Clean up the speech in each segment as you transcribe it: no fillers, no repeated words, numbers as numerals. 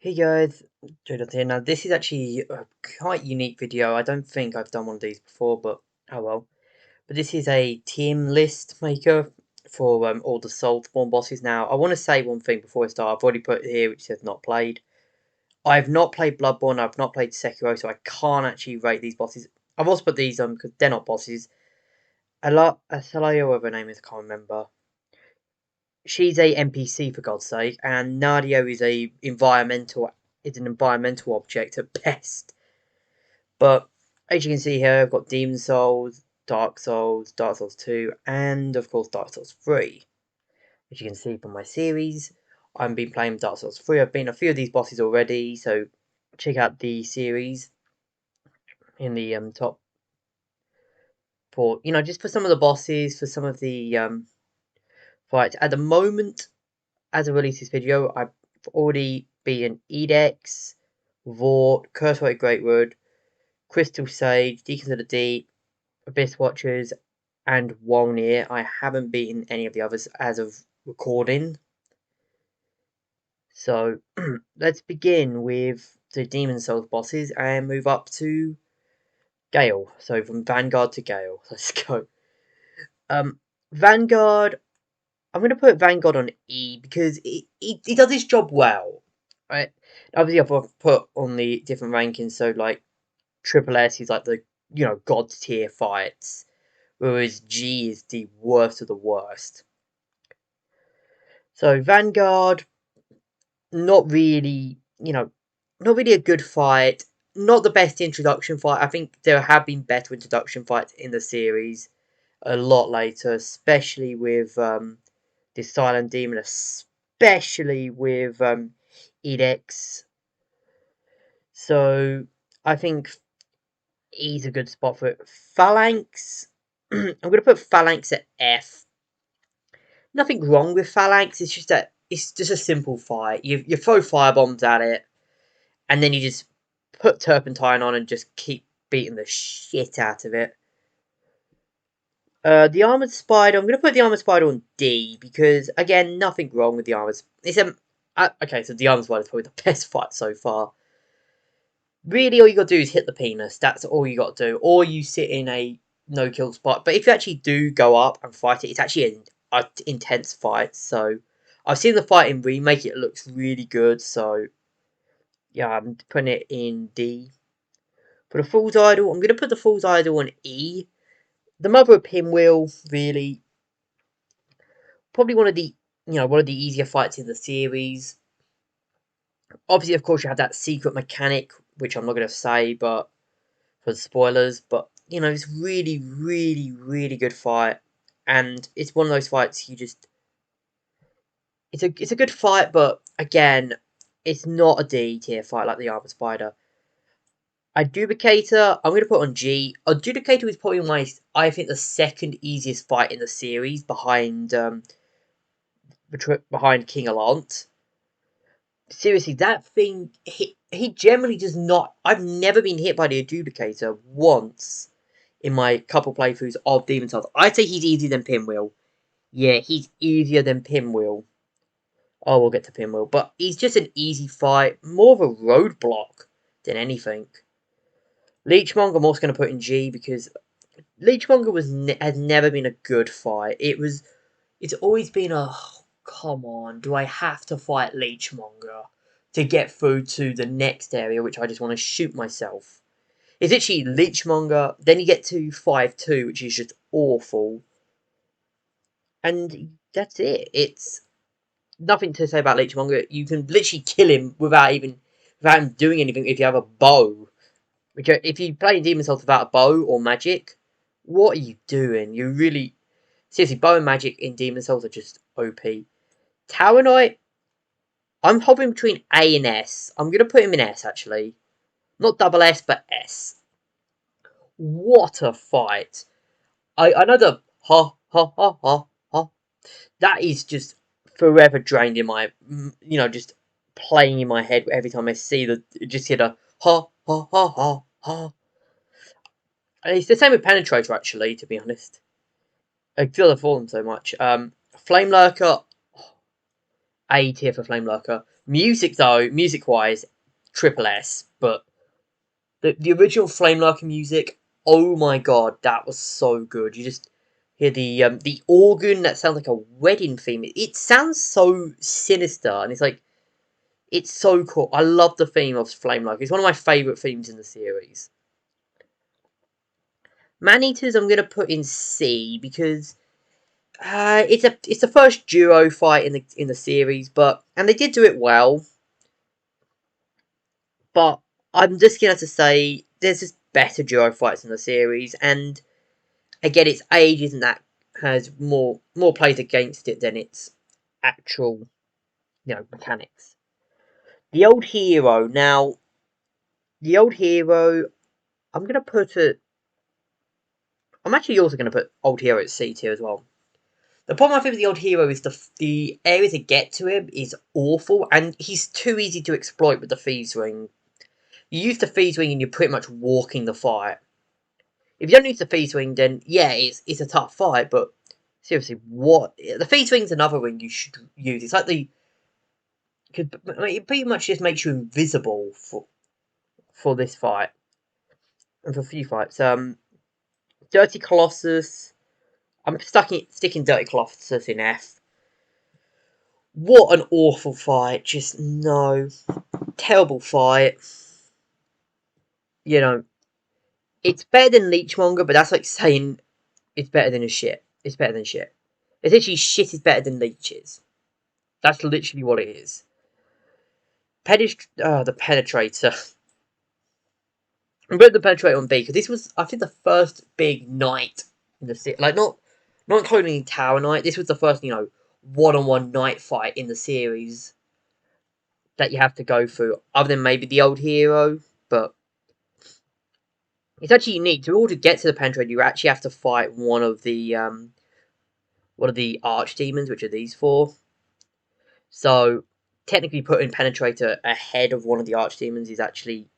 Hey guys, Jodot here. Now this is actually a quite unique video. I don't think I've done one of these before, but oh well. But this is a team list maker for all the Soulsborne bosses. Now I want to say one thing before I start. I've already put it here which says not played. I've not played Bloodborne. I've not played Sekiro, so I can't actually rate these bosses. I've also put these on because they're not bosses. Asalaya, whatever her name is, I can't remember. She's a NPC for God's sake, and Nadia is an environmental object at best. But as you can see here, I've got Demon Souls, Dark Souls, Dark Souls 2, and of course Dark Souls 3. As you can see from my series, I've been playing Dark Souls 3. I've been a few of these bosses already, so check out the series in the top for just for some of the bosses, for some of the fights. At the moment, as I release this video, I've already beaten Edex, Vort, Curseway Greatwood, Crystal Sage, Deacons of the Deep, Abyss Watchers, and Wolnir. I haven't beaten any of the others as of recording. So let's begin with the Demon Souls bosses and move up to Gale. So from Vanguard to Gale. Let's go. Vanguard. I'm going to put Vanguard on E because it does its job well. Right. Obviously, I've put on the different rankings. So like Triple S is like the god tier fights, whereas G is the worst of the worst. So Vanguard, not really, not really a good fight. Not the best introduction fight. I think there have been better introduction fights in the series a lot later, especially with the Silent Demon, especially with Edex. So I think E's a good spot for it. Phalanx, I'm going to put Phalanx at F. Nothing wrong with Phalanx. It's just that it's just a simple fight. You throw firebombs at it, and then you just put Turpentine on and just keep beating the shit out of it. The Armored Spider, I'm going to put the Armored Spider on D, because, again, nothing wrong with the Armored... okay, so the Armored Spider is probably the best fight so far. Really, all you got to do is hit the penis. That's all you got to do. Or you sit in a no-kill spot. But if you actually do go up and fight it, it's actually an intense fight. So, I've seen the fight in Remake. It looks really good. So, yeah, I'm putting it in D. For the Fool's Idol, I'm going to put the Fool's Idol on E. The Mother of Pinwheel, really, probably one of the easier fights in the series. Obviously, of course, you have that secret mechanic, which I'm not going to say, but for the spoilers. But it's really, really, really good fight, and it's one of those fights you just. It's a good fight, but again, it's not a D tier fight like the Armored Spider. Adjudicator, I'm going to put on G. Adjudicator is probably I think, the second easiest fight in the series behind King Allant. Seriously, that thing, he generally does not... I've never been hit by the Adjudicator once in my couple playthroughs of Demon Souls. I'd say he's easier than Pinwheel. Yeah, he's easier than Pinwheel. Oh, we'll get to Pinwheel. But he's just an easy fight. More of a roadblock than anything. Leechmonger, I'm also going to put in G because Leechmonger has never been a good fight. It's always been a, oh, come on, do I have to fight Leechmonger to get through to the next area, which I just want to shoot myself? It's actually Leechmonger, then you get to 5-2, which is just awful. And that's it. It's nothing to say about Leechmonger. You can literally kill him without him doing anything if you have a bow. If you play Demon Souls without a bow or magic, what are you doing? You really... Seriously, bow and magic in Demon Souls are just OP. Tower Knight, I'm hovering between A and S. I'm going to put him in S, actually. Not double S, but S. What a fight. I know the ha, ha, ha, ha, ha. That is just forever drained in my... just playing in my head every time I see just hear the ha, ha, ha, ha, ha. And it's the same with Penetrator, actually, to be honest. I feel the fallen so much. Flame Lurker, A tier for Flame Lurker. Music though, music-wise, triple S. But the original Flame Lurker music, oh my god, that was so good. You just hear the organ that sounds like a wedding theme. It sounds so sinister, and it's so cool. I love the theme of Flame Lurker. It's one of my favourite themes in the series. Man-Eaters I'm gonna put in C because it's the first duo fight in the series, and they did do it well. But I'm just gonna have to say there's just better duo fights in the series, and again, its age isn't that has more plays against it than its actual mechanics. The old hero now. The old hero, I'm gonna put it. I'm actually also gonna put old hero at C tier as well. The problem I think with the old hero is the area to get to him is awful, and he's too easy to exploit with the Thieves Ring. You use the Thieves Ring and you're pretty much walking the fight. If you don't use the Thieves Ring, then yeah, it's a tough fight, but seriously, what? The Thieves Ring's another ring you should use. It's like it pretty much just makes you invisible for this fight. And for a few fights. Dirty Colossus. I'm sticking Dirty Colossus in F. What an awful fight. Just no. Terrible fight. You know, it's better than Leechmonger, but that's like saying it's better than a shit. It's better than shit. Essentially, shit is better than leeches. That's literally what it is. The Penetrator. I'm putting the Penetrator on B because this was, I think, the first big night in the series. Like, not including Tower Night. This was the first, one-on-one night fight in the series that you have to go through, other than maybe the old hero. But it's actually unique. To order to get to the Penetrator, you actually have to fight one of the archdemons, which are these four. So technically, putting Penetrator ahead of one of the archdemons is actually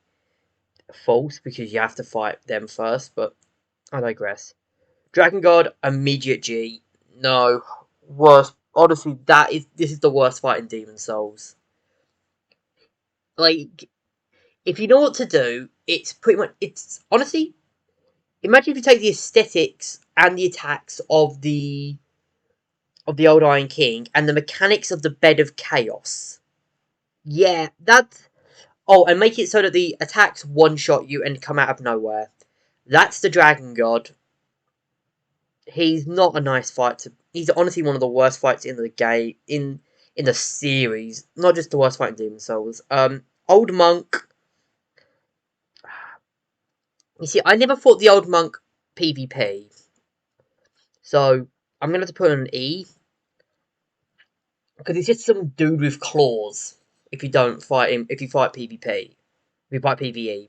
false because you have to fight them first. But I digress. Dragon God, immediate G. No, worst. Honestly, this is the worst fight in Demon Souls. Like, if you know what to do, it's pretty much. It's honestly, imagine if you take the aesthetics and the attacks of the old Iron King and the mechanics of the Bed of Chaos. Yeah, that's. Oh, and make it so that the attacks one-shot you and come out of nowhere. That's the Dragon God. He's not a nice fight to. He's honestly one of the worst fights in the game in the series. Not just the worst fight in Demon Souls. Old Monk. You see, I never fought the Old Monk PvP, so I'm gonna have to put an E because he's just some dude with claws. If you don't fight him, if you fight PvP, if you fight PvE,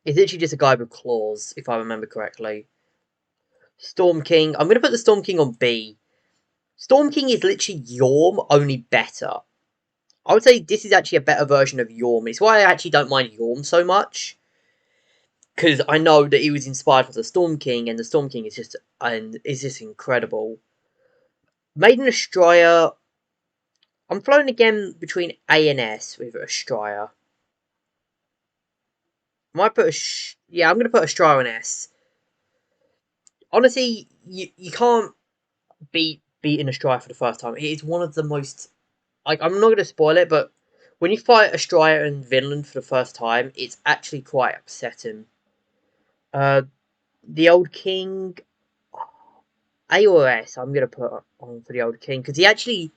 he's literally just a guy with claws. If I remember correctly. Storm King. I'm gonna put the Storm King on B. Storm King is literally Yorm, only better. I would say this is actually a better version of Yorm. It's why I actually don't mind Yorm so much. Because I know that he was inspired with the Storm King, and the Storm King is just incredible. Maiden Astraya. I'm floating again between A and S with Astraya. Might put I'm going to put Astraya on S. Honestly, you can't beat an Astraya for the first time. It is one of the most. I'm not going to spoil it, but when you fight Astraya in Vinland for the first time, it's actually quite upsetting. The Old King, A or S, I'm going to put on for the Old King, because he actually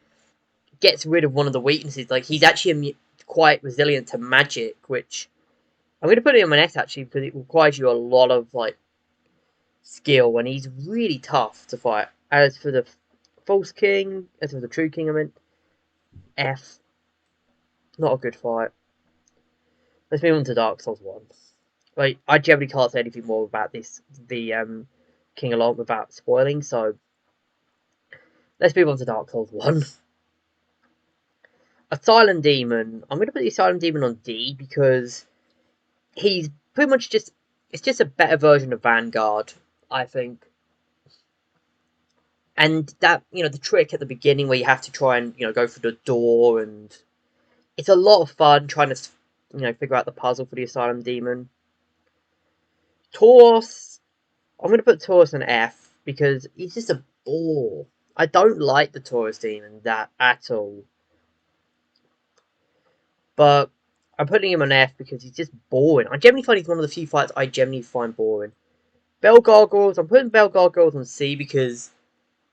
gets rid of one of the weaknesses. Like, he's actually quite resilient to magic, which I'm going to put him on S, actually, because it requires you a lot of, skill, and he's really tough to fight. As for the False King, as for the True King, I meant, F. Not a good fight. Let's move on to Dark Souls 1. Like, I generally can't say anything more about the King along without spoiling, so let's move on to Dark Souls 1. Asylum Demon. I'm going to put the Asylum Demon on D because he's pretty much it's just a better version of Vanguard, I think. And that, the trick at the beginning where you have to try and, go through the door, and it's a lot of fun trying to, figure out the puzzle for the Asylum Demon. Taurus, I'm going to put Taurus on F because he's just a bore. I don't like the Taurus Demon that at all. But I'm putting him on F because he's just boring. I generally find he's one of the few fights I generally find boring. Bell Gargoyles, I'm putting Bell Gargoyles on C because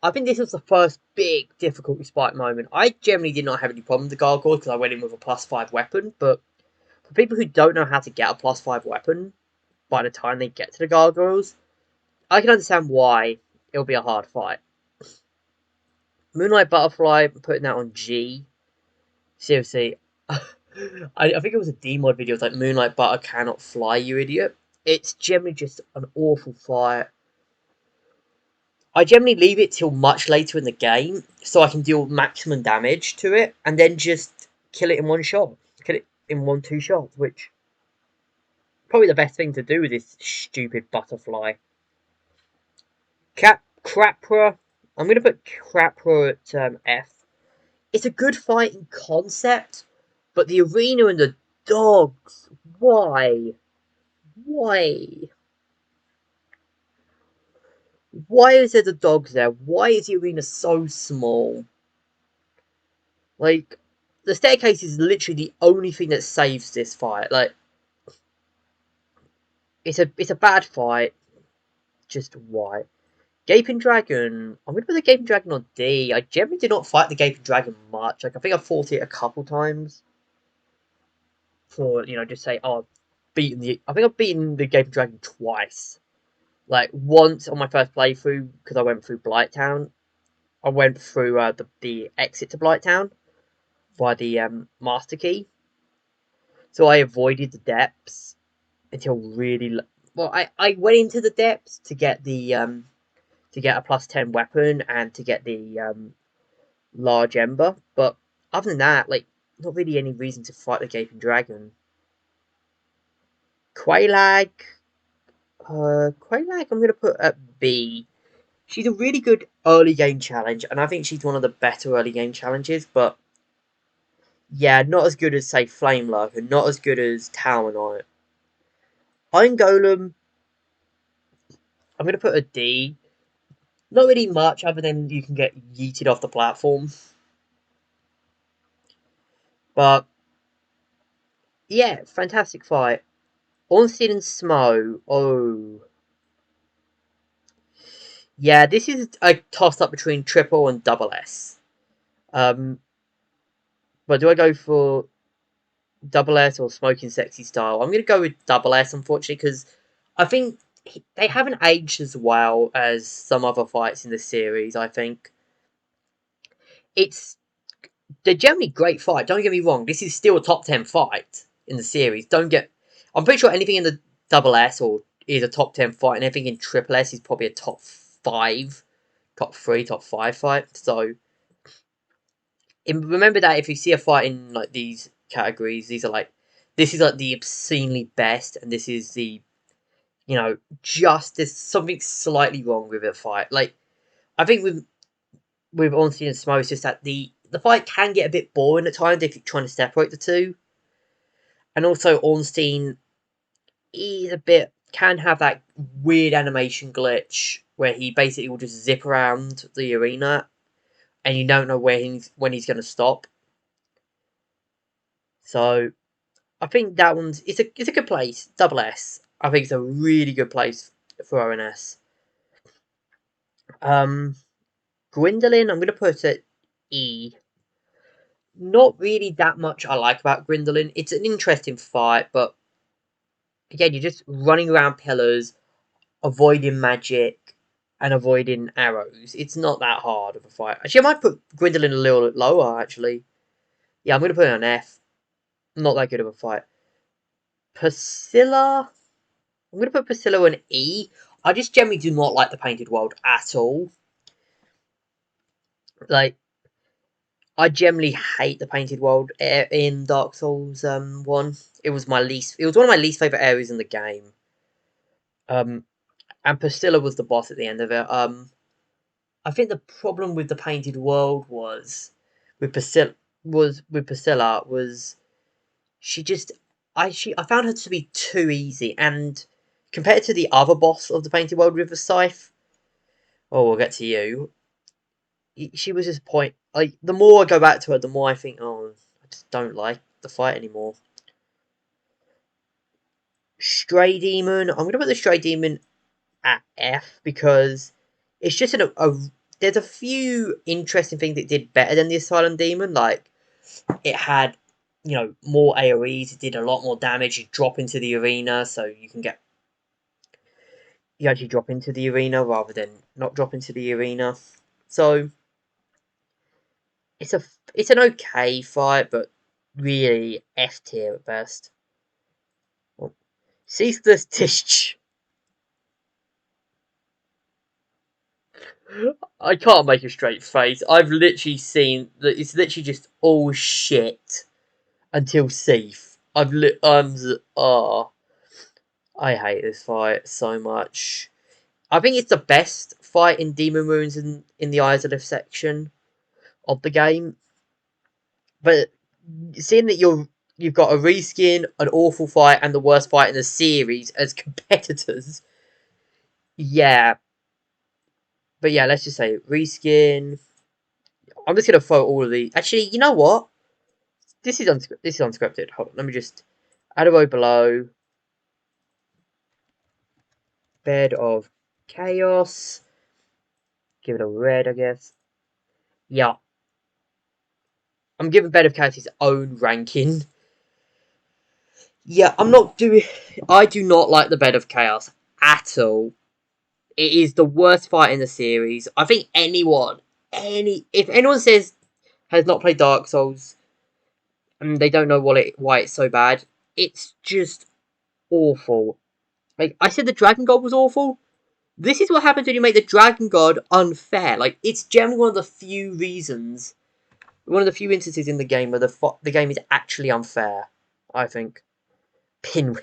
I think this was the first big difficulty spike moment. I generally did not have any problem with the Gargoyles because I went in with a +5 weapon, but for people who don't know how to get a +5 weapon by the time they get to the Gargoyles, I can understand why it'll be a hard fight. Moonlight Butterfly, I'm putting that on G. Seriously, I think it was a D-mod video. It's like Moonlight Butter cannot fly, you idiot. It's generally just an awful fight. I generally leave it till much later in the game so I can deal maximum damage to it and then just kill it in one shot. Kill it in 1-2 shots, which probably the best thing to do with this stupid butterfly. Crapra. I'm going to put Crapra at F. It's a good fighting concept, but the arena and the dogs, why? Why? Why is there the dogs there? Why is the arena so small? Like, the staircase is literally the only thing that saves this fight. Like, it's a bad fight. Just why? Gaping Dragon. I'm gonna put the Gaping Dragon on D. I generally did not fight the Gaping Dragon much. Like, I think I fought it a couple times. For, just say, oh, I think I've beaten the Gaping Dragon twice. Like, once on my first playthrough, because I went through Blighttown. I went through the exit to Blighttown by the Master Key. So I avoided the depths until really... Well, I went into the depths to get the... to get a +10 weapon and to get the large ember. But other than that, like, not really any reason to fight the Gaping Dragon. Quelaag. Quelaag I'm going to put at B. She's a really good early game challenge, and I think she's one of the better early game challenges, but yeah, not as good as, say, Flame Lurker, not as good as Talonite. Iron Golem, I'm going to put a D. Not really much other than you can get yeeted off the platform. But, yeah, fantastic fight. Ornstein and Smo, oh. Yeah, this is a toss-up between triple and double S. But do I go for double S or Smoking Sexy Style? I'm going to go with double S, unfortunately, because I think they haven't aged as well as some other fights in the series, I think. They're generally great fight, don't get me wrong. This is still a top 10 fight in the series. I'm pretty sure anything in the double S or is a top 10 fight, and anything in triple S is probably a top 5, top 3, top 5 fight. So, remember that if you see a fight in like these categories, this is like the obscenely best, and this is the, there's something slightly wrong with a fight. Like, I think with Ornstein and Smo, it's just that the fight can get a bit boring at times if you're trying to separate the two. And also, Ornstein can have that weird animation glitch where he basically will just zip around the arena and you don't know when he's going to stop. So, I think that it's a good place. Double S. I think it's a really good place for ONS. Gwendolyn, I'm going to put at E. Not really that much I like about Gwendolyn. It's an interesting fight, but again, you're just running around pillars, avoiding magic, and avoiding arrows. It's not that hard of a fight. Actually, I might put Gwendolyn a little lower, actually. Yeah, I'm going to put it on F. Not that good of a fight. Priscilla? I'm going to put Priscilla on E. I just generally do not like the Painted World at all. Like, I generally hate the Painted World in Dark Souls 1. It was one of my least favourite areas in the game. And Priscilla was the boss at the end of it. I think the problem with the painted world was with Priscilla was she just I found her to be too easy, and compared to the other boss of the painted world with the scythe, oh we'll get to you. She was just point like the more I go back to her, the more I think, oh, I just don't like the fight anymore. Stray Demon, I'm gonna put the Stray Demon at F because it's just there's a few interesting things it did better than the Asylum Demon. Like it had, more AoEs. It did a lot more damage. You drop into the arena, so you actually drop into the arena rather than not drop into the arena. So it's a it's an okay fight, but really F tier at best. Oh, Ceaseless Dish. I can't make a straight face. I've literally seen that it's literally just all shit until Seath. I hate this fight so much. I think it's the best fight in Demon Ruins in the Izalith section of the game. But seeing that you've got a reskin, an awful fight, and the worst fight in the series as competitors, yeah. But yeah, let's just say reskin. I'm just gonna throw all of the. Actually, you know what? This is unscripted. Hold on, let me just add a row below. Bed of Chaos. Give it a red, I guess. Yeah, I'm giving Bed of Chaos its own ranking. Yeah, I'm not doing. I do not like the Bed of Chaos at all. It is the worst fight in the series. I think if anyone says has not played Dark Souls and they don't know why it's so bad, it's just awful. Like I said, the Dragon God was awful. This is what happens when you make the Dragon God unfair. Like it's generally one of the few instances in the game where the game is actually unfair. I think. Pinwheel.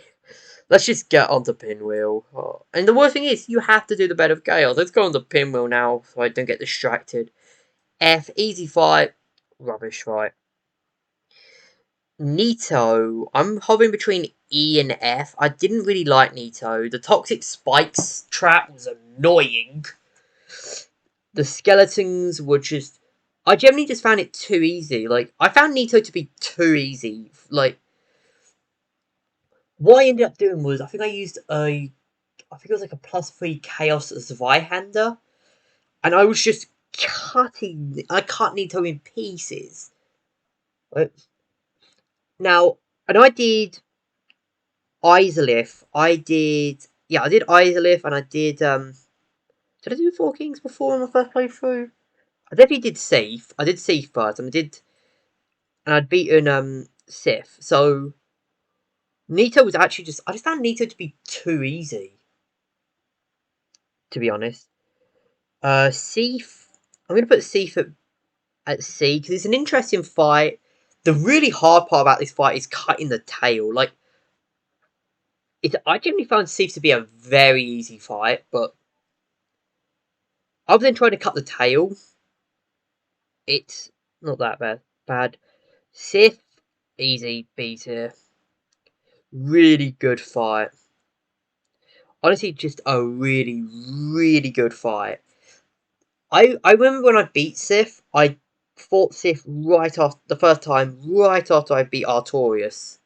Let's just get onto Pinwheel. Oh. And the worst thing is, you have to do the Bed of Chaos. Let's go on to Pinwheel now so I don't get distracted. F, easy fight, rubbish fight. Nito, I'm hovering between E and F. I didn't really like Nito. The Toxic Spikes trap was annoying. The skeletons were just. I generally just found it too easy. Like, I found Nito to be too easy. Like, what I ended up doing was, I think it was like a +3 Chaos Zweihander, and I was just I cut Nito in pieces. Right? Now, and I did Izalith. I did Izalith, and I did I do Four Kings before on my first playthrough? I definitely did Seath. I did Seath first, and I'd beaten Sith. So Nito was actually I just found Nito to be too easy, to be honest. Seath. I'm gonna put Seath at C because it's an interesting fight. The really hard part about this fight is cutting the tail. Like, I generally found Seath to be a very easy fight, but other than trying to cut the tail, it's not that bad. Sith, easy B tier. Really good fight. Honestly, just a really, really good fight. I remember when I beat Sith, I fought Sith right after the first time, right after I beat Artorias.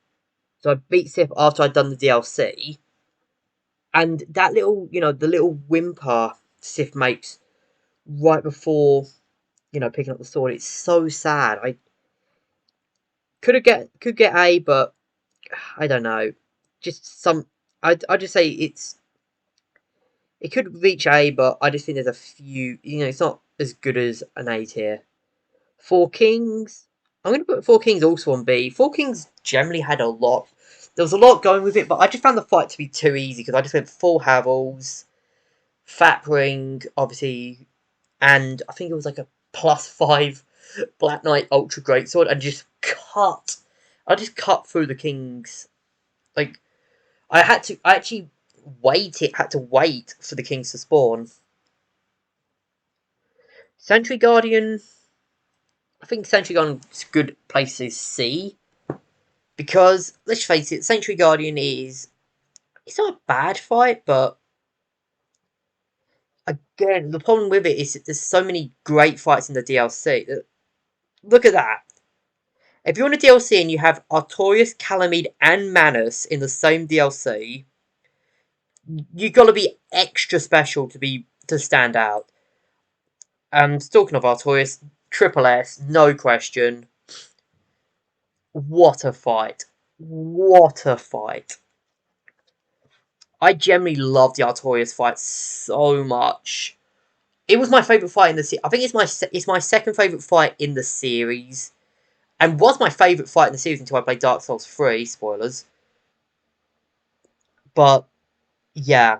So I beat Sith after I'd done the DLC. And that the little whimper Sif makes right before, picking up the sword, it's so sad. I could get A, but I don't know. Just I just say it could reach A, but I just think there's a few. It's not as good as an A tier. Four Kings. I'm gonna put Four Kings also on B. Four Kings generally had a lot. There was a lot going with it, but I just found the fight to be too easy because I just went full Havels, Fat Ring, obviously, and I think it was like a +5 Black Knight Ultra Greatsword, and I just cut through the kings. Like, I actually had to wait for the kings to spawn. Sentry Guardian, I think Sentry Guardian's a good place is C. Because, let's face it, Sentry Guardian is... It's not a bad fight, but... Again, the problem with it is that there's so many great fights in the DLC. Look at that. If you're on a DLC and you have Artorias, Calamide, and Manus in the same DLC, you gotta be extra special to stand out. Talking of Artorias, Triple S, no question. What a fight. What a fight. I generally love the Artorias fight so much. It was my favourite fight in the series. I think it's my second favourite fight in the series. And was my favourite fight in the series until I played Dark Souls 3, spoilers. But, yeah.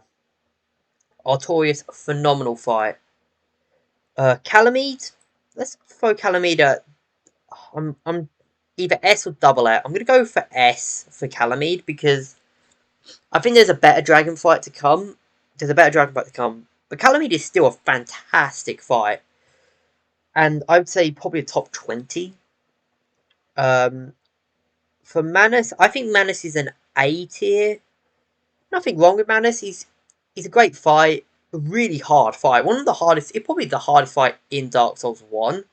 Artorias, phenomenal fight. Calamide? Let's throw Calamide at... I'm either S or double S. I'm going to go for S for Calamide because I think there's a better dragon fight to come. But Calamide is still a fantastic fight. And I would say probably a top 20. For Manus, I think Manus is an A tier. Nothing wrong with Manus. He's a great fight. A really hard fight. One of the hardest, it's probably the hardest fight in Dark Souls 1.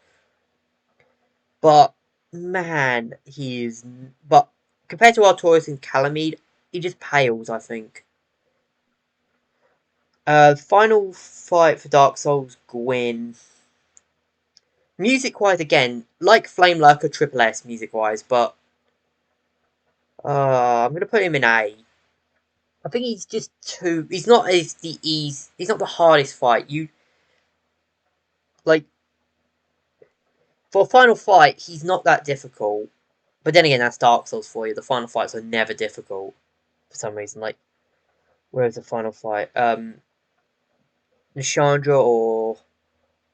But, man, but compared to Artorias and Calamide, he just pales, I think. Final fight for Dark Souls, Gwyn. Music-wise, again, like Flame Lurker Triple S music-wise, but I'm gonna put him in A. I think he's just too. He's not the hardest fight. Like for a final fight, he's not that difficult. But then again, that's Dark Souls for you. The final fights are never difficult for some reason. Like, where's the final fight? Nishandra or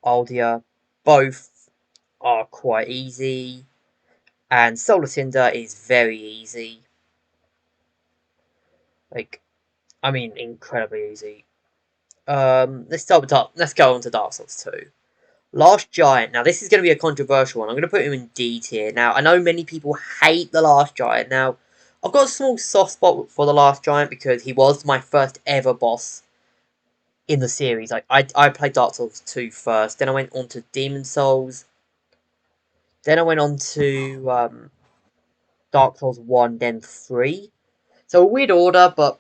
Aldia, both are quite easy, and Solar Cinder is very easy. Like, I mean, incredibly easy. Let's go on to Dark Souls 2. Last Giant. Now, this is going to be a controversial one. I'm going to put him in D tier. Now, I know many people hate the Last Giant. Now, I've got a small soft spot for the Last Giant because he was my first ever boss in the series. Like, I played Dark Souls 2 first. Then I went on to Demon Souls. Then I went on to Dark Souls 1, then 3. So, a weird order, but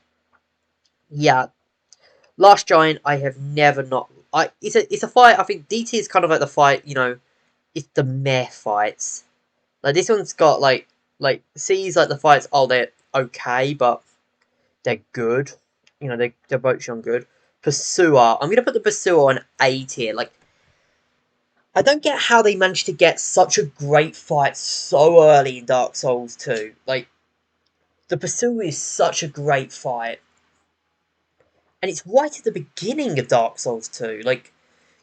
yeah. Last Giant, I have never not... it's a fight, I think DT is kind of like the fight, it's the meh fights. Like, this one's got, C's, the fights, they're okay, but they're good. They're both shown good. Pursuer, I'm going to put the Pursuer on A tier. Like, I don't get how they managed to get such a great fight so early in Dark Souls 2. Like, the Pursuer is such a great fight. And it's right at the beginning of Dark Souls 2. Like,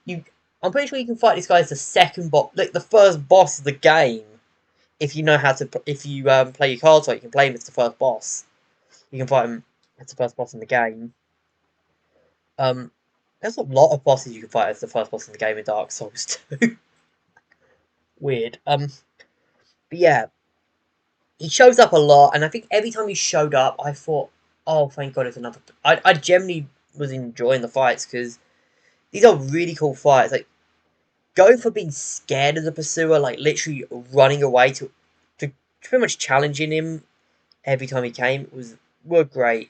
I'm pretty sure you can fight this guy as the second boss, like the first boss of the game. If you know how to, if you play your cards right, you can play him as the first boss. You can fight him as the first boss in the game. There's a lot of bosses you can fight as the first boss in the game in Dark Souls 2. Weird. But yeah, he shows up a lot, and I think every time he showed up, I thought, oh, thank God, it's another. I generally was enjoying the fights because these are really cool fights. Like, going from being scared of the Pursuer, like literally running away to pretty much challenging him every time he came were great.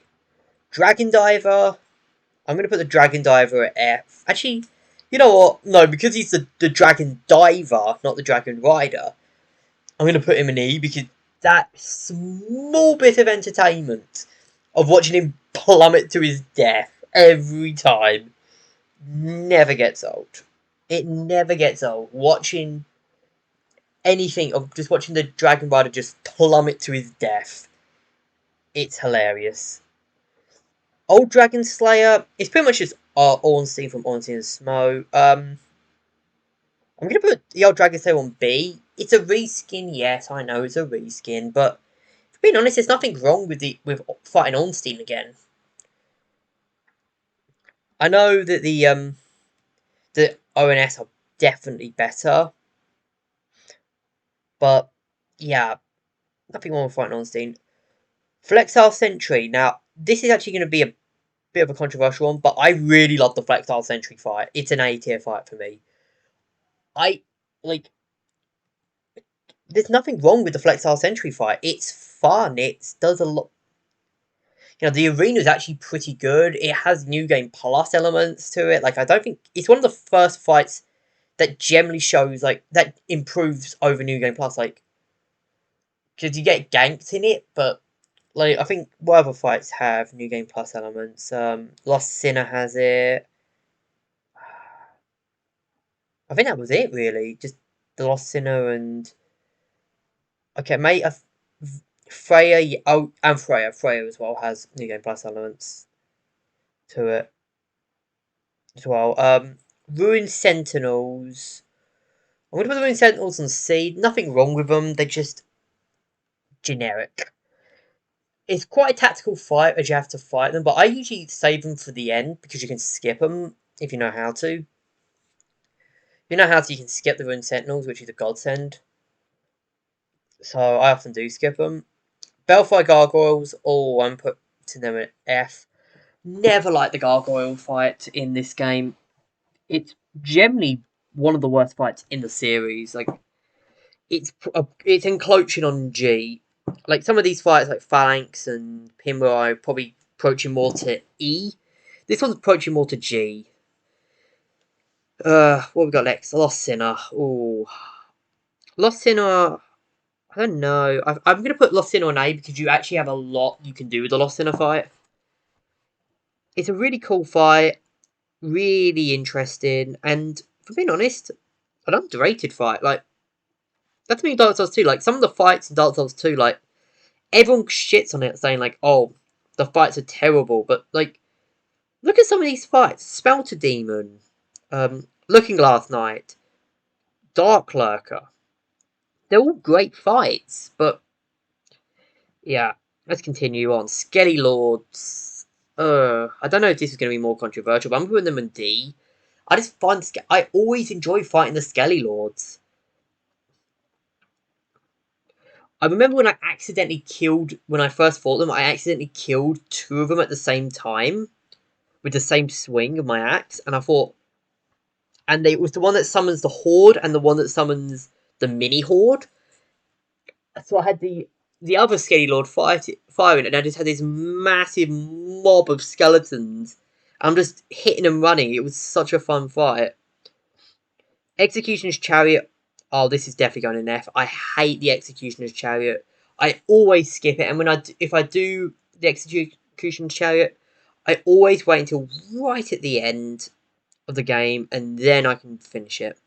Dragon Diver, I'm gonna put the Dragon Diver at F. Actually, you know what? No, because he's the Dragon Diver, not the Dragon Rider. I'm gonna put him in E because that small bit of entertainment of watching him plummet to his death every time never gets old. It never gets old. Watching anything of just watching the Dragon Rider just plummet to his death. It's hilarious. Old Dragon Slayer, it's pretty much just Ornstein from Ornstein and Smo. I'm gonna put the Old Dragon Slayer on B. It's a reskin, yes, I know it's a reskin, but being honest, there's nothing wrong with fighting Ornstein again. I know that the ONS are definitely better. But yeah, nothing wrong with fighting Ornstein. Flexile Sentry. Now, this is actually going to be a bit of a controversial one, but I really love the Flexile Sentry fight. It's an A tier fight for me. I like. There's nothing wrong with the Flexile Sentry fight. It's fun. It does a lot. The arena is actually pretty good. It has New Game Plus elements to it. Like, I don't think it's one of the first fights that generally shows that improves over New Game Plus. Like, because you get ganked in it, but like I think what other fights have New Game Plus elements? Lost Sinner has it. I think that was it really. Just the Lost Sinner and okay, mate. Freya. Oh, and Freya. Freya as well has New Game Plus elements to it as well. Ruined Sentinels. I'm gonna put the Ruined Sentinels on seed. Nothing wrong with them. They're just generic. It's quite a tactical fight as you have to fight them, but I usually save them for the end because you can skip them if you know how to. You can skip the Ruined Sentinels, which is a godsend. So I often do skip them. Belfry Gargoyles, oh, I'm putting them at F. Never liked the Gargoyle fight in this game. It's generally one of the worst fights in the series. Like, it's encroaching on G. Like, some of these fights, like Phalanx and Pinwheel, are probably approaching more to E. This one's approaching more to G. What we got next? Lost Sinner. Ooh. Lost Sinner, I don't know. I'm going to put Lost Sinner on A because you actually have a lot you can do with the Lost Sinner fight. It's a really cool fight, really interesting, and for being honest, an underrated fight. Like, that's me in Dark Souls 2. Like, some of the fights in Dark Souls 2, like, everyone shits on it saying, like, oh, the fights are terrible, but, like, look at some of these fights. Spelter Demon, Looking Glass Knight, Dark Lurker. They're all great fights, but yeah, let's continue on. Skelly Lords. I don't know if this is going to be more controversial, but I'm putting them in D. I just find I always enjoy fighting the Skelly Lords. I remember when I first fought them, I accidentally killed two of them at the same time with the same swing of my axe, and I thought, and it was the one that summons the Horde and the one that summons the mini Horde. So I had the other Skelly Lord firing, and I just had this massive mob of skeletons. I'm just hitting and running. It was such a fun fight. Executioner's Chariot. Oh, this is definitely going in F. I hate the Executioner's Chariot. I always skip it, and if I do the Executioner's Chariot, I always wait until right at the end of the game, and then I can finish it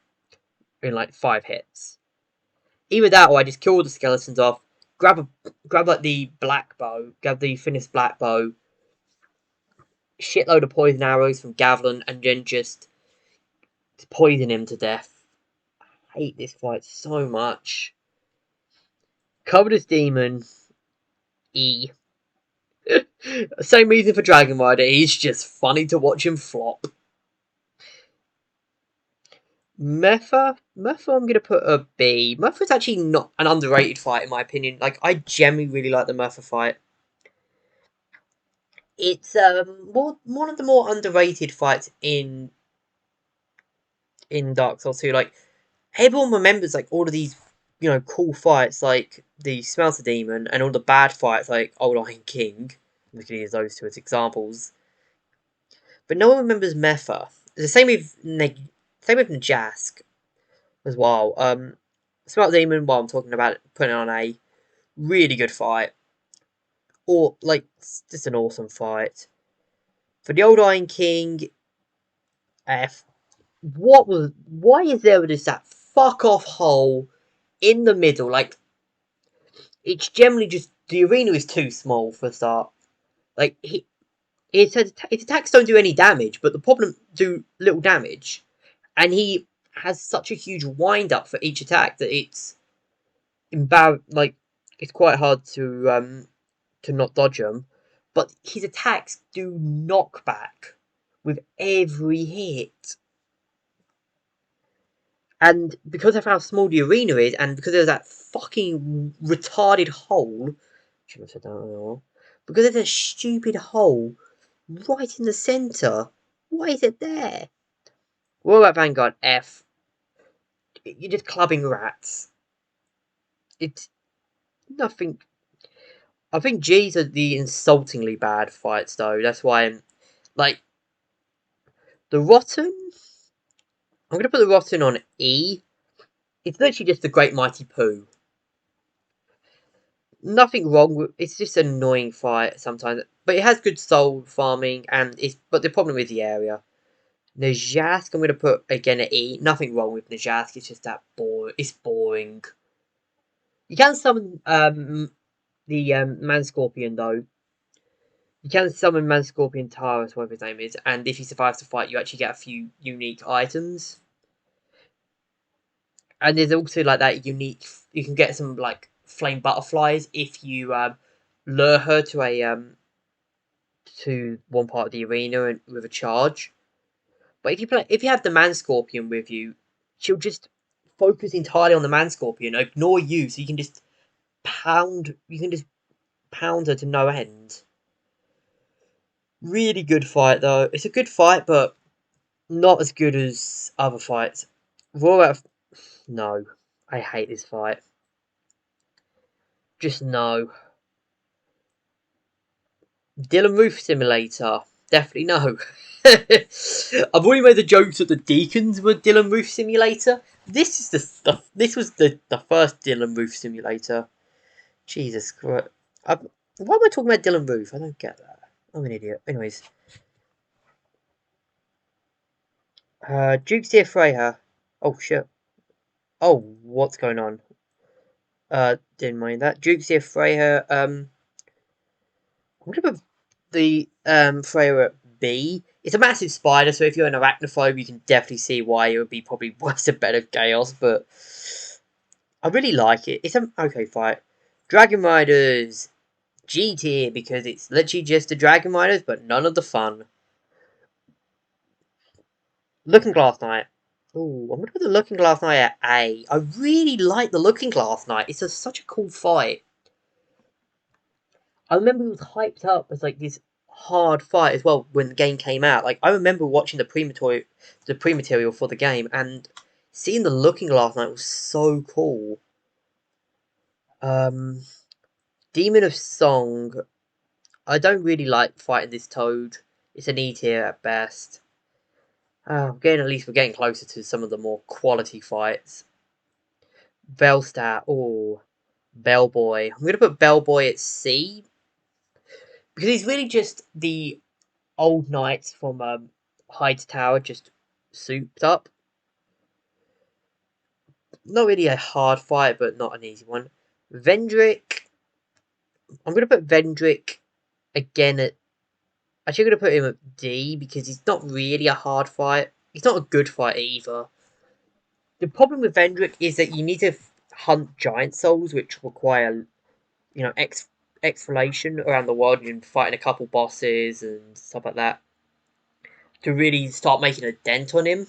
in like 5 hits. Either that, or I just kill all the skeletons off, grab like the black bow, grab the finished black bow, shitload of poison arrows from Gavlin, and then just poison him to death. I hate this fight so much. Covetous Demon, E. Same reason for Dragon Rider, he's just funny to watch him flop. Metha, I'm gonna put a B. Metha's actually not an underrated fight in my opinion. Like, I generally really like the Metha fight. It's one of the more underrated fights in Dark Souls 2. Like, everyone remembers like all of these, cool fights like the Smelter Demon and all the bad fights like Old Iron King. We can use those two as examples. But no one remembers Metha. The same with Najask as well. Smelter Demon, while I'm talking about it, putting it on A, really good fight. Or like, just an awesome fight. For the Old Iron King, F. Why is there just that fuck off hole in the middle? Like, it's generally just the arena is too small for a start. Like, his attacks don't do any damage, but the problem do little damage, and he has such a huge wind up for each attack that it's like, it's quite hard to not dodge them. But his attacks do knockback with every hit. And because of how small the arena is, and because there's that fucking retarded hole, should have said that. Because there's a stupid hole right in the centre. Why is it there? What about Vanguard F? You're just clubbing rats. It's nothing. I think G's are the insultingly bad fights, though. That's why I'm like the Rotten. I'm gonna put the Rotten on E. It's literally just the Great Mighty Pooh. Nothing wrong with it's just an annoying fight sometimes, but it has good soul farming and it's but the problem is the area. Najask, I'm gonna put again at E. Nothing wrong with Najask. It's just that boring. It's boring. You can summon the Man Scorpion though. You can summon Man Scorpion Taurus, whatever his name is, and if he survives the fight, you actually get a few unique items. And there's also like that unique. You can get some like flame butterflies if you lure her to one part of the arena and with a charge. But if you have the Man Scorpion with you, she'll just focus entirely on the Man Scorpion, ignore you, so you can just pound. You can just pound her to no end. Really good fight though. It's a good fight, but not as good as other fights. Raw no, I hate this fight. Just no. Dylan Roof Simulator. Definitely no. I've already made the jokes that the Deacons were Dylan Roof Simulator. This is the stuff. This was the first Dylan Roof Simulator. Jesus Christ. Why am I talking about Dylan Roof? I don't get that. I'm an idiot. Anyways. Duke's Dear Freya. Oh shit. Oh, what's going on? Didn't mind that. Duke's Dear Freya. I'm gonna put the Freya at B. It's a massive spider, so if you're an arachnophobe, you can definitely see why it would be probably worse a better chaos, but I really like it. It's an okay fight. Dragon Riders G tier because it's literally just the Dragon Riders, but none of the fun. Looking Glass Knight. Ooh, I'm gonna put the Looking Glass Knight at A. I really like the Looking Glass Knight. It's such a cool fight. I remember it was hyped up as like this hard fight as well when the game came out. Like I remember watching the pre-material for the game and seeing the Looking Glass Knight was so cool. Demon of Song. I don't really like fighting this Toad. It's an E tier at best. At least we're getting closer to some of the more quality fights. Bellstar. Oh, Bellboy. I'm gonna put Bellboy at C because he's really just the old knights from Hyde's Tower, just souped up. Not really a hard fight, but not an easy one. Vendrick. I'm going to put Vendrick again at. Actually, I'm going to put him at D because he's not really a hard fight. He's not a good fight either. The problem with Vendrick is that you need to hunt giant souls, which require, exfoliation around the world and fighting a couple bosses and stuff like that to really start making a dent on him.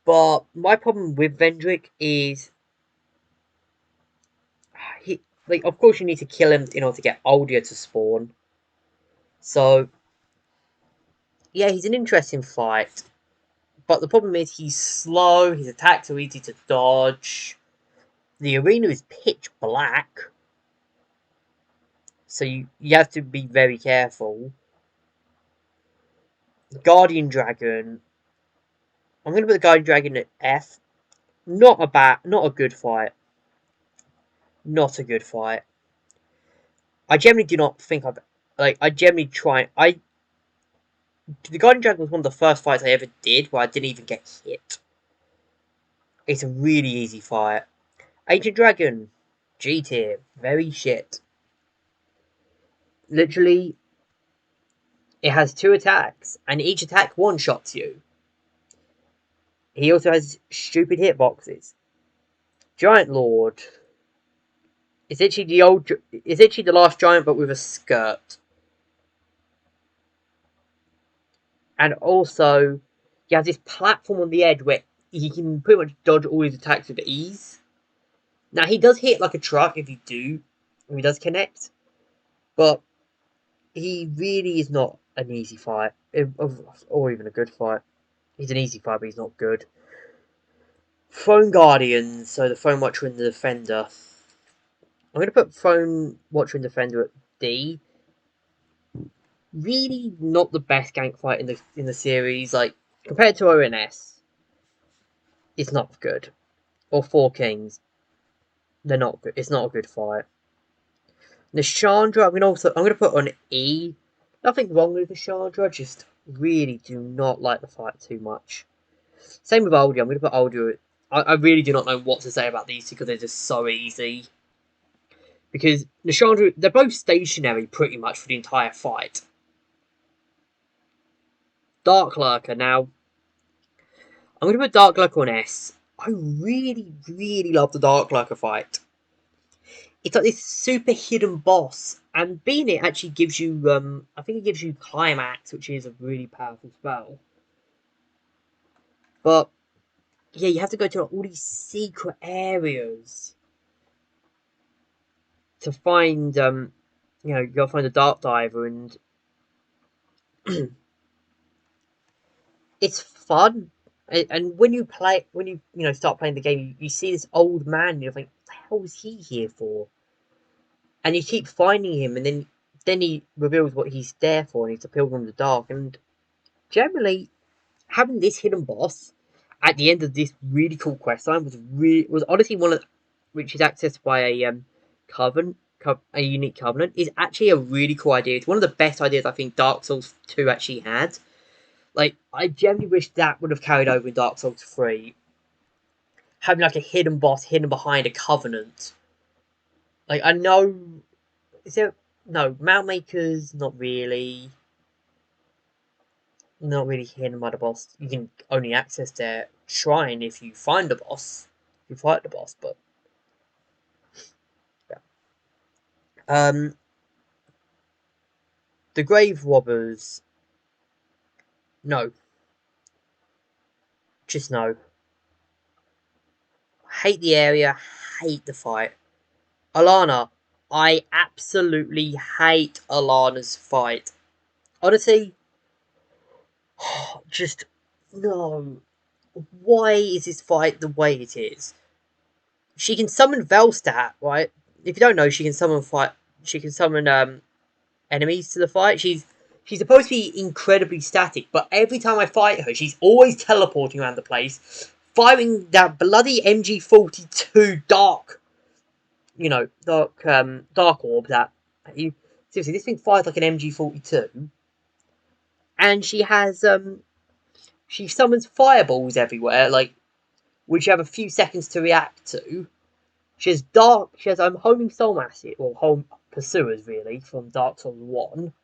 But my problem with Vendrick is of course you need to kill him in order to get Aldia to spawn. So yeah, he's an interesting fight. But the problem is he's slow, his attacks are easy to dodge. The arena is pitch black. So you have to be very careful. Guardian Dragon. I'm gonna put the Guardian Dragon at F. Not a good fight. Not a good fight. I generally do not think I generally try the Guardian Dragon was one of the first fights I ever did where I didn't even get hit. It's a really easy fight. Ancient Dragon, G tier, very shit. Literally, it has 2 attacks, and each attack one-shots you. He also has stupid hitboxes. Giant Lord. It's actually the last giant, but with a skirt. And also, he has this platform on the edge where he can pretty much dodge all his attacks with ease. Now, he does hit like a truck if he does connect, but he really is not an easy fight, or even a good fight. He's an easy fight, but he's not good. Throne Guardians, so the Throne Watcher and the Defender. I'm going to put Throne Watcher and Defender at D. Really not the best gank fight in the series. Like, compared to ONS, it's not good. Or Four Kings, they're not good. It's not a good fight. Nashandra, I'm going to put on E. Nothing wrong with Nashandra, just really do not like the fight too much. Same with Aldia. I'm going to put Aldia. I really do not know what to say about these two because they're just so easy. Because Nashandra, they're both stationary pretty much for the entire fight. Dark Lurker, now, I'm going to put Dark Lurker on S. I really, really love the Dark Lurker fight. It's like this super hidden boss, and being it actually gives you, I think it gives you Climax, which is a really powerful spell. But, yeah, you have to go to all these secret areas to find, you gotta find the Dark Diver, and it's fun. And when you start playing the game, you see this old man, and you're like, what the hell is he here for? And you keep finding him, and then he reveals what he's there for, and he's a pilgrim of the dark. And generally, having this hidden boss at the end of this really cool quest line was honestly one of which is accessed by a unique covenant, is actually a really cool idea. It's one of the best ideas I think Dark Souls 2 actually had. Like, I genuinely wish that would have carried over in Dark Souls 3. Having like a hidden boss hidden behind a covenant. Like, I know, is there, no, Mount Maker's not really hidden by the boss. You can only access their shrine if you find the boss. You fight the boss, but yeah. The Grave Robbers. No. Just no. Hate the area, hate the fight. Alana. I absolutely hate Alana's fight. Honestly, just no. Why is this fight the way it is? She can summon Velstadt, right? If you don't know, she can summon enemies to the fight. She's supposed to be incredibly static, but every time I fight her, she's always teleporting around the place, firing that bloody MG42 dark orb that you seriously, this thing fires like an MG42, and she summons fireballs everywhere, like, which you have a few seconds to react to. She has homing soul acid, or home pursuers really, from Dark Souls 1.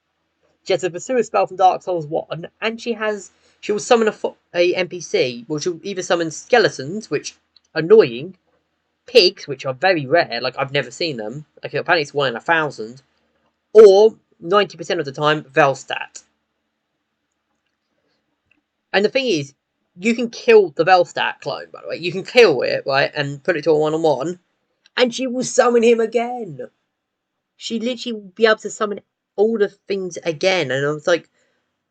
She has a pursuer spell from Dark Souls 1, and she will summon a NPC, which will either summon skeletons, which annoying, pigs, which are very rare, like I've never seen them, like apparently it's 1 in 1,000, or 90% of the time, Velstadt. And the thing is, you can kill the Velstadt clone, by the way. You can kill it, right, and put it to a 1-on-1, and she will summon him again. She literally will be able to summon all the things again, and I was like,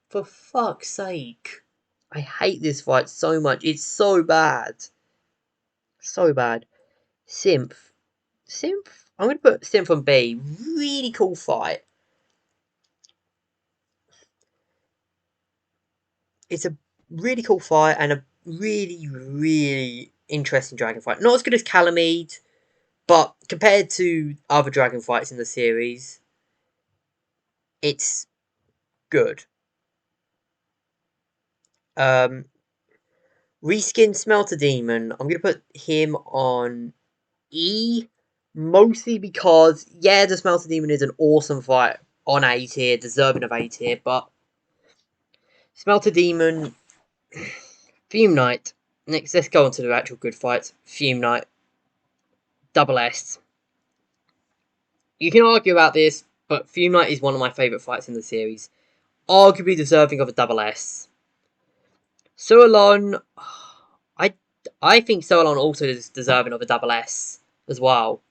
for fuck's sake. I hate this fight so much. It's so bad. So bad. Synth. I'm going to put Synth on B. Really cool fight. It's a really cool fight and a really, really interesting dragon fight. Not as good as Calamide, but compared to other dragon fights in the series, it's good. Reskin Smelter Demon. I'm going to put him on E, mostly because, yeah, the Smelter Demon is an awesome fight on A tier, deserving of A tier, but Smelter Demon, Fume Knight. Next, let's go on to the actual good fights. Fume Knight, Double S. You can argue about this, but Fume Knight is one of my favourite fights in the series. Arguably deserving of a Double S. Suolon, I I think Suolon also is deserving of a double S as well.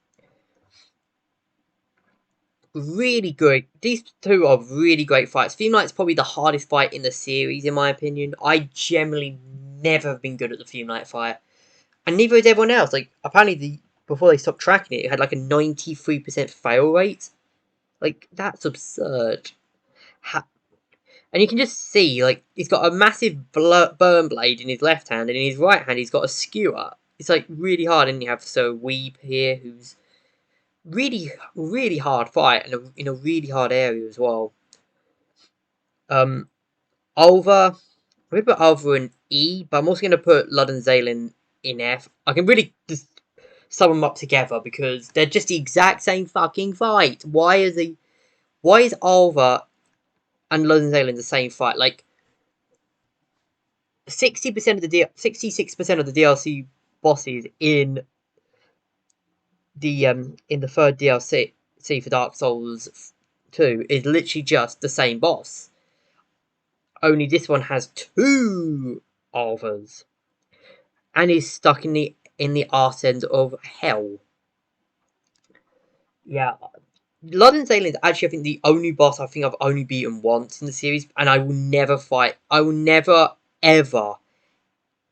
Really good. These two are really great fights. Theme Light's probably the hardest fight in the series, in my opinion. I generally never have been good at the Theme Light fight. And neither is everyone else. Like, apparently, before they stopped tracking it, it had like a 93% fail rate. Like, that's absurd. And you can just see, like, he's got a massive burn blade in his left hand, and in his right hand, he's got a skewer. It's like really hard, and you have Sir Weeb here, who's really, really hard fight, and in a really hard area as well. Ulva, I'm going to put Ulva in E, but I'm also going to put Lud and Zalen in F. I can really just sum them up together because they're just the exact same fucking fight. Why is Ulva and Lud and Zalen the same fight? Like, 66% of the DLC bosses in the third DLC for Dark Souls 2 is literally just the same boss. Only this one has two Ulvas and is stuck in the arse end of hell. Yeah, Blood and Zalen is actually, I think, the only boss I think I've only beaten once in the series, and I will never fight. I will never, ever,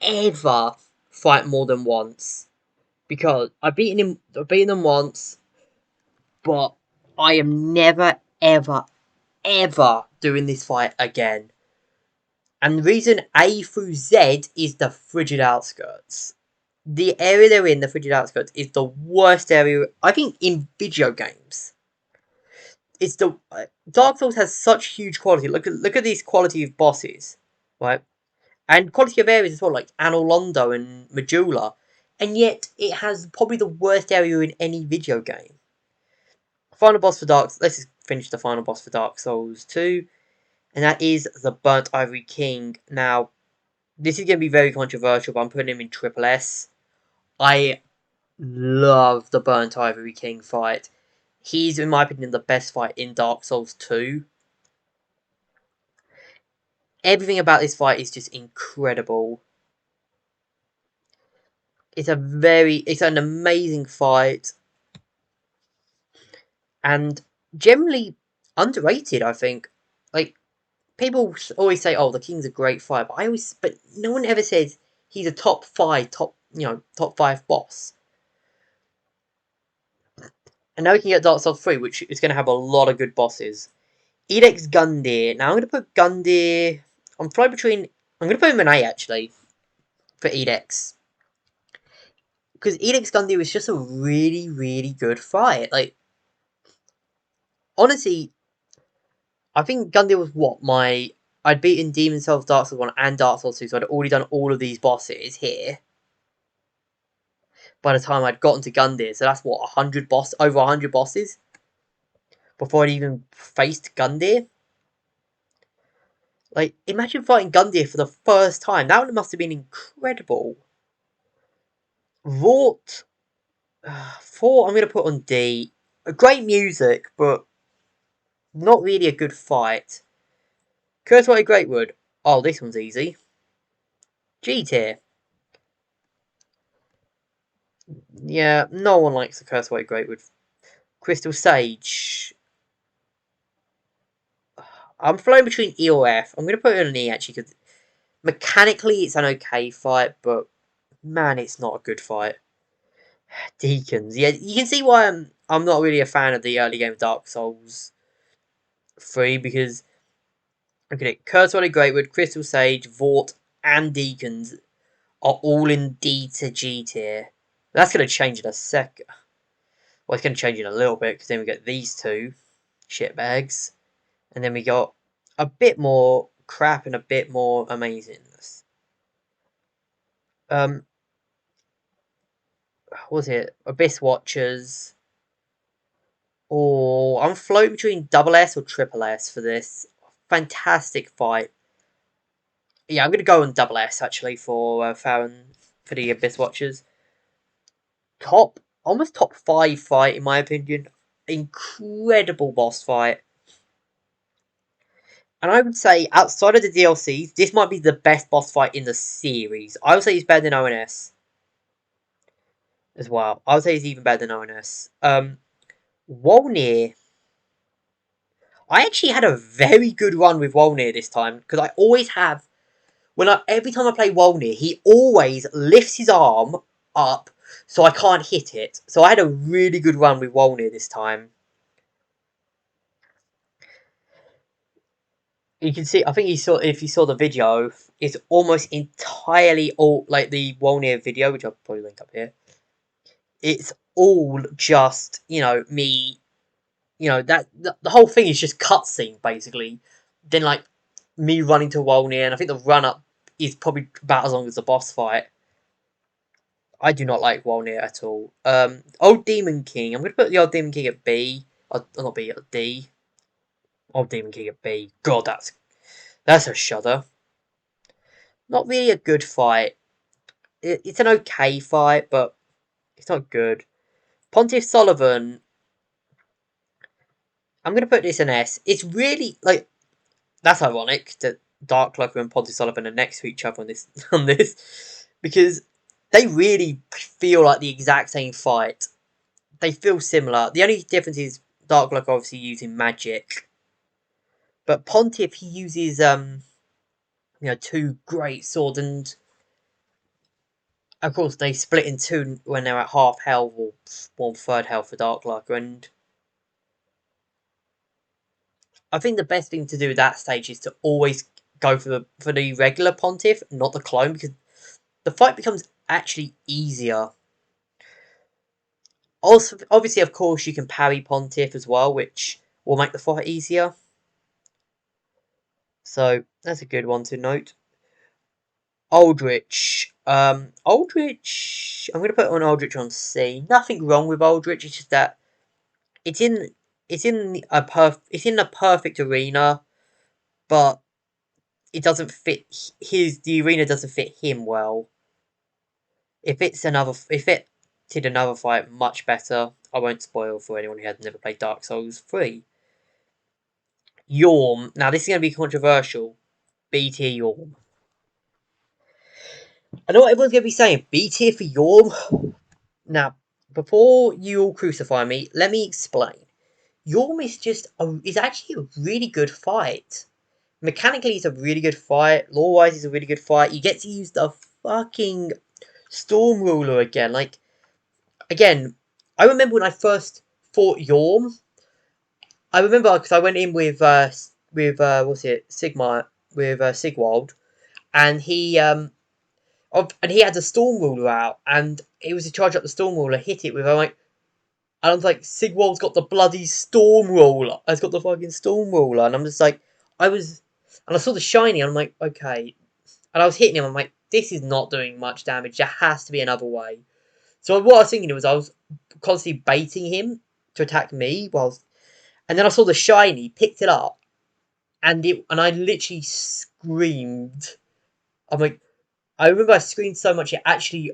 ever fight more than once because I've beaten them once, but I am never, ever, ever doing this fight again. And the reason A through Z is the frigid outskirts. The area they're in, the frigid outskirts, is the worst area I think in video games. It's the Dark Souls has such huge quality. Look at these quality of bosses, right? And quality of areas as well, like Anor Londo and Majula, and yet it has probably the worst area in any video game. Final boss for let's just finish the final boss for Dark Souls 2, and that is the Burnt Ivory King. Now, this is going to be very controversial, but I'm putting him in triple S. I love the Burnt Ivory King fight. He's, in my opinion, the best fight in Dark Souls 2. Everything about this fight is just incredible. It's an amazing fight. And generally underrated, I think. Like, people always say, "Oh, the King's a great fight," but no one ever says he's a top five boss. And now we can get Dark Souls 3, which is going to have a lot of good bosses. Edic's Gundyr. Now I'm going to put Gundyr. I'm flying between. I'm going to put him in A actually for Edic's, because Edic's Gundyr was just a really, really good fight. Like, honestly, I think Gundyr was I'd beaten Demon Souls, Dark Souls 1 and Dark Souls 2, so I'd already done all of these bosses here by the time I'd gotten to Gundyr. So that's what, over 100 bosses before I'd even faced Gundyr. Like, imagine fighting Gundyr for the first time. That must have been incredible. Vought 4, I'm going to put on D. Great music, but not really a good fight. Curseway Greatwood. Oh, this one's easy. G tier. Yeah, no one likes the Curseway Greatwood. Crystal Sage. I'm floating between E or F. I'm going to put it on an E actually because mechanically it's an okay fight, but man, it's not a good fight. Deacons. Yeah, you can see why I'm not really a fan of the early game of Dark Souls 3 because look at it. Curseway Greatwood, Crystal Sage, Vought, and Deacons are all in D to G tier. That's going to change in a sec. Well, it's going to change in a little bit because then we get these two shitbags. And then we got a bit more crap and a bit more amazingness. What was it? Abyss Watchers. Or I'm floating between double S or triple S for this. Fantastic fight. Yeah, I'm going to go on double S actually for Farron for the Abyss Watchers. Almost top 5 fight in my opinion. Incredible boss fight. And I would say, outside of the DLCs, this might be the best boss fight in the series. I would say it's better than ONS as well. I would say it's even better than ONS. Wolnir. I actually had a very good run with Wolnir this time, because I always have, every time I play Wolnir, he always lifts his arm up so I can't hit it. So I had a really good run with Wolnir this time. You can see, I think if you saw the video, it's almost entirely all, like the Wolnir video, which I'll probably link up here. It's all just, me, the whole thing is just cutscene, basically. Then, like, me running to Wolnir, and I think the run-up is probably about as long as the boss fight. I do not like Wolnir at all. Old Demon King. I'm going to put the Old Demon King at B. Not B, at D. Old Demon King at B. God, that's a shudder. Not really a good fight. It's an okay fight, but it's not good. Pontiff Sullivan. I'm going to put this in S. It's really, like, that's ironic that Dark Cloaker and Pontiff Sullivan are next to each other on this, because they really feel like the exact same fight. They feel similar. The only difference is Dark Cloaker obviously using magic, but Pontiff, he uses two great swords, and of course they split in two when they're at half health or 1/3 health for Dark Cloaker, and I think the best thing to do at that stage is to always go for the regular Pontiff, not the clone, because the fight becomes actually easier. Also, obviously, of course, you can parry Pontiff as well, which will make the fight easier. So that's a good one to note. Aldrich. Aldrich. I'm going to put on Aldrich on C. Nothing wrong with Aldrich. It's just that it's in a perfect arena, but it doesn't fit the arena doesn't fit him well. If it did another fight much better, I won't spoil for anyone who has never played Dark Souls 3. Yorm. Now this is going to be controversial. B tier Yorm. I know what everyone's going to be saying. B tier for Yorm. Now, before you all crucify me, let me explain. Yorm is actually a really good fight. Mechanically, it's a really good fight. Lore-wise, it's a really good fight. You get to use the fucking Storm Ruler again. Like, again, I remember when I first fought Yorm. I remember because I went in with what's it, Sigwald, and he had the Storm Ruler out, and he was to charge up the Storm Ruler, hit it with. And I was like, Sigwald's got the bloody Storm Ruler. Has got the fucking Storm Ruler, and I'm just like, and I saw the shiny, and I'm like, okay, and I was hitting him. I'm like, this is not doing much damage. There has to be another way. So what I was thinking was I was constantly baiting him to attack me, and then I saw the shiny, picked it up, and I literally screamed. I'm like, I remember I screamed so much it actually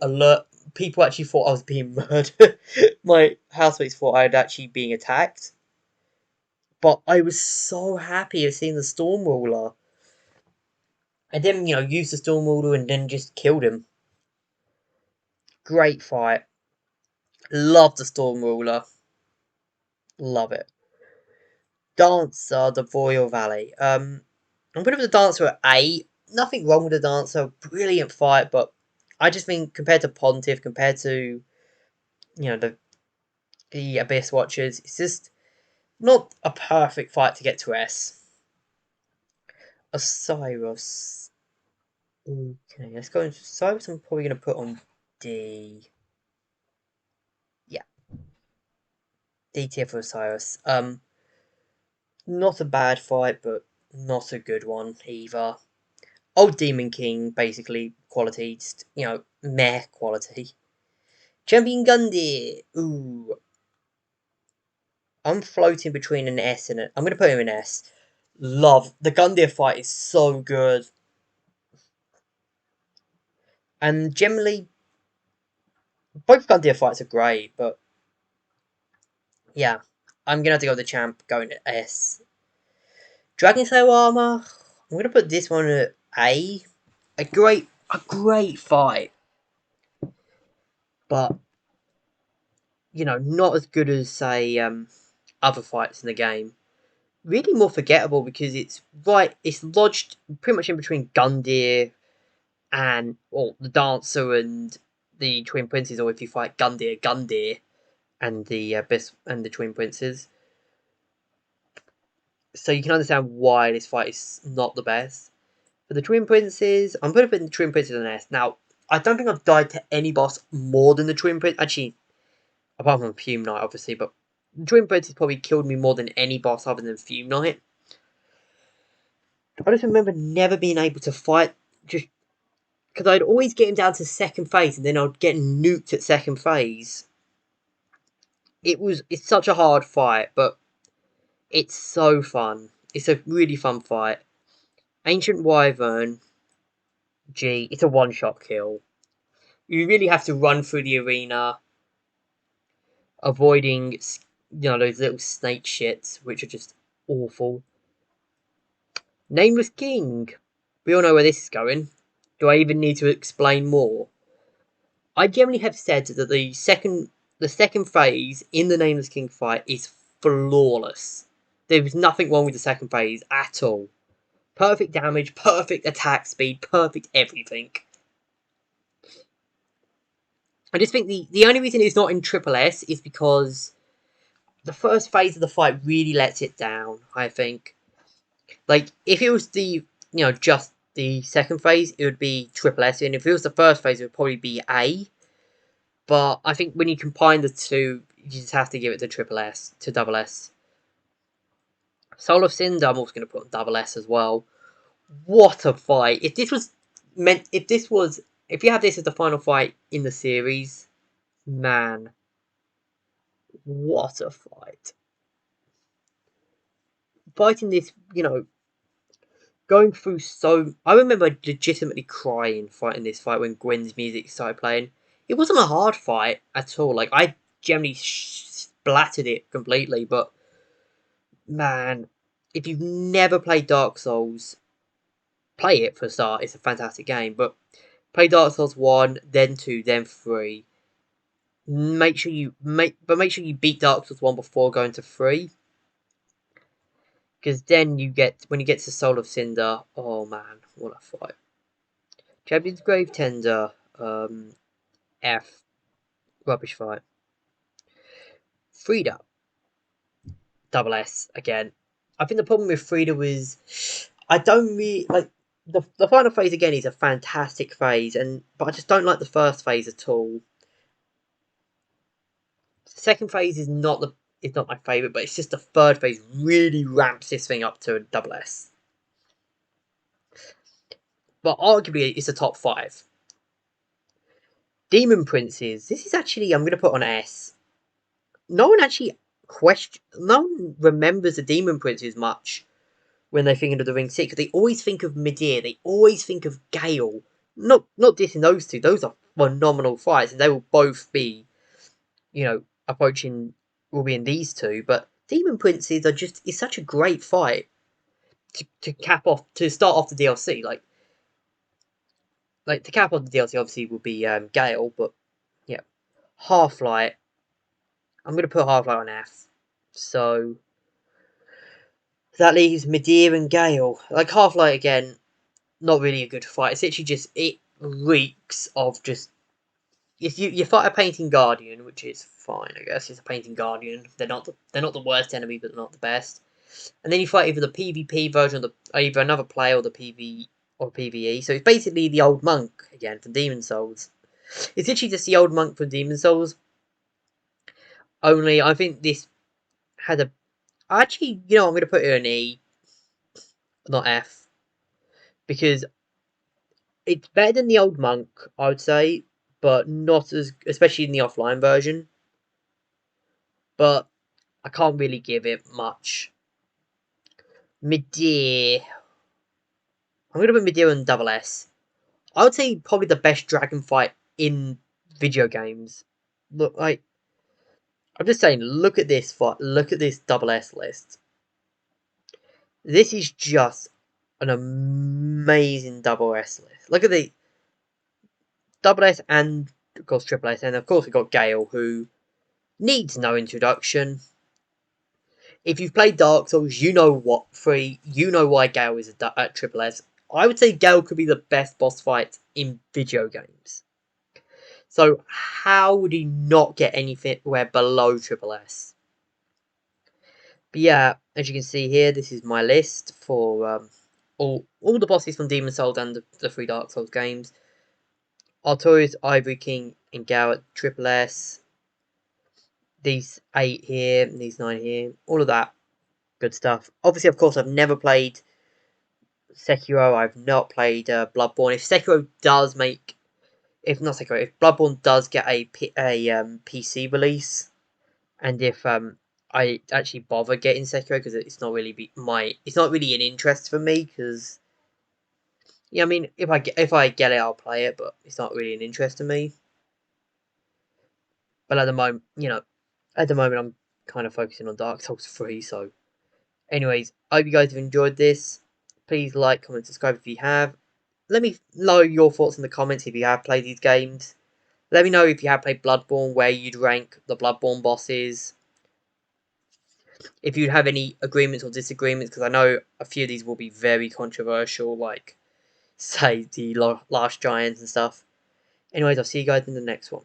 people actually thought I was being murdered. My housemates thought I was actually being attacked. But I was so happy of seeing the Storm Ruler. I then, used the Storm Ruler and then just killed him. Great fight. Love the Storm Ruler. Love it. Dancer, the Royal Valley. I'm gonna put the Dancer at A. Nothing wrong with the Dancer. Brilliant fight, but I just think compared to Pontiff, compared to the Abyss Watchers, it's just not a perfect fight to get to S. Osiris. Okay, let's go into Osiris. I'm probably gonna put on D. Yeah, D tier for Osiris. Not a bad fight, but not a good one either. Old Demon King, basically quality, just meh quality. Champion Gundyr. Ooh, I'm floating between an S and I'm gonna put him in S. Love the Gundyr fight is so good, and generally both Gundyr fights are great, but yeah, I'm gonna have to go with the champ, going to S. Dragon Slayer armor. I'm gonna put this one at A. A great fight, but not as good as say other fights in the game. Really more forgettable because it's lodged pretty much in between Gundyr and the Dancer and the Twin Princes, or if you fight Gundyr and the best and the Twin Princes. So you can understand why this fight is not the best. For the Twin Princes, I'm going to put the Twin Princes on S. Now, I don't think I've died to any boss more than the Twin Prince. Actually, apart from Fume Knight, obviously, but the Twin Princes probably killed me more than any boss other than Fume Knight. I just remember never being able to fight, just because I'd always get him down to second phase, and then I'd get nuked at second phase. It's such a hard fight, but it's so fun. It's a really fun fight. Ancient Wyvern, it's a one-shot kill. You really have to run through the arena, avoiding those little snake shits, which are just awful. Nameless King. We all know where this is going. Do I even need to explain more? I generally have said that the second phase in the Nameless King fight is flawless. There is nothing wrong with the second phase at all. Perfect damage, perfect attack speed, perfect everything. I just think the only reason it's not in Triple S is because the first phase of the fight really lets it down, I think. Like, if it was just the second phase, it would be Triple S, and if it was the first phase, it would probably be A. But I think when you combine the two, you just have to give it to Triple S, to Double S. Soul of Cinder, I'm also going to put on Double S as well. What a fight! If you have this as the final fight in the series, man, what a fight! Fighting this, going through I remember legitimately crying fighting this fight when Gwen's music started playing. It wasn't a hard fight at all. Like, I generally splattered it completely, but man, if you've never played Dark Souls, play it for a start. It's a fantastic game, but play Dark Souls 1, then 2, then 3. Make sure you beat Dark Souls 1 before going to 3. Because then when you get to Soul of Cinder, oh man, what a fight. Champion's Grave Tender, F. Rubbish fight. Frida, Double S, again. I think the problem with Frida was, I don't really, like, the final phase again is a fantastic phase, but I just don't like the first phase at all. The second phase is not my favourite, but it's just the third phase really ramps this thing up to a Double S. But arguably, it's a top 5. Demon Princes. This is actually, I'm going to put on S. No one remembers the Demon Princes much when they think of the Ring 6. They always think of Midir. They always think of Gale. Not dissing those two. Those are phenomenal fights, and they will both be, will be in these two. But Demon Princes it's such a great fight to start off the DLC. Like to cap off the DLC, obviously will be Gale, but yeah, Half-Light. I'm going to put Half-Light on F. So that leaves Midir and Gale. Like, Half-Light, again, not really a good fight. It's literally it reeks of just... If you fight a Painting Guardian, which is fine, I guess. It's a Painting Guardian. They're not the worst enemy, but they're not the best. And then you fight either the PvP version, or either another player, or the PvE. So it's basically the old monk, again, from Demon Souls. It's literally just the old monk from Demon Souls. Only, I think this had a... Actually, I'm going to put it an E, not F. Because it's better than the old monk, I would say, but not especially in the offline version. But I can't really give it much. Midir. I'm going to put Midir on Double S. I would say probably the best dragon fight in video games. Look, I'm just saying, look at this fight. Look at this Double S list. This is just an amazing double S list. Look at the double S and of course triple S, and of course we've got Gale, who needs no introduction. If you've played Dark Souls, you know what you know why Gale is at triple S. I would say Gale could be the best boss fight in video games. So how would he not get anything where below triple S? But yeah, as you can see here, this is my list for all the bosses from Demon Souls and the three Dark Souls games. Artorias, Ivory King, and Gale at triple S. These 8 here, these 9 here, all of that good stuff. Obviously, of course, I've never played Sekiro. I've not played Bloodborne. If Sekiro does make, if not Sekiro, if Bloodborne does get a PC release, and if I actually bother getting Sekiro, because it's not really it's not really an interest for me. Because yeah, I mean, if I get it, I'll play it, but it's not really an interest to me. But at the moment, I'm kind of focusing on Dark Souls 3. So, anyways, I hope you guys have enjoyed this. Please like, comment, subscribe if you have. Let me know your thoughts in the comments if you have played these games. Let me know if you have played Bloodborne, where you'd rank the Bloodborne bosses. If you have any agreements or disagreements, because I know a few of these will be very controversial, like, say, the Last Giants and stuff. Anyways, I'll see you guys in the next one.